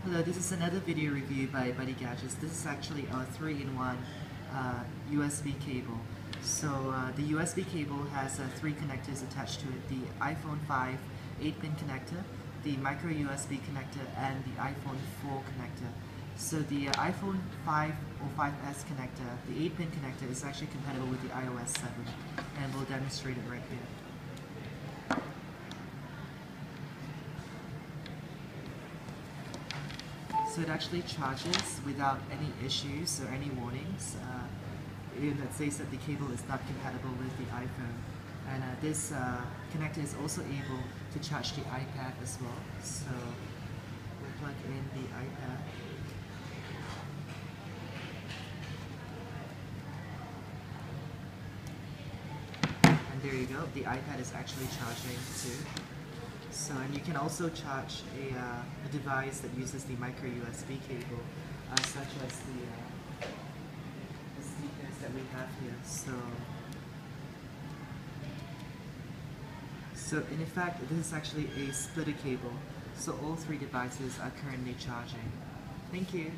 Hello, this is another video review by Buddy Gadgets. This is actually a 3-in-1 USB cable. So the USB cable has 3 connectors attached to it: the iPhone 5 8-pin connector, the micro USB connector, and the iPhone 4 connector. So the iPhone 5 or 5S connector, the 8-pin connector, is actually compatible with the iOS 7, and we'll demonstrate it right here. So it actually charges without any issues or any warnings. It says that the cable is not compatible with the iPhone. And this connector is also able to charge the iPad as well. So we'll plug in the iPad. And there you go, the iPad is actually charging too. So, and you can also charge a device that uses the micro USB cable, such as the speakers that we have here. So in fact, this is actually a splitter cable. So all 3 devices are currently charging. Thank you.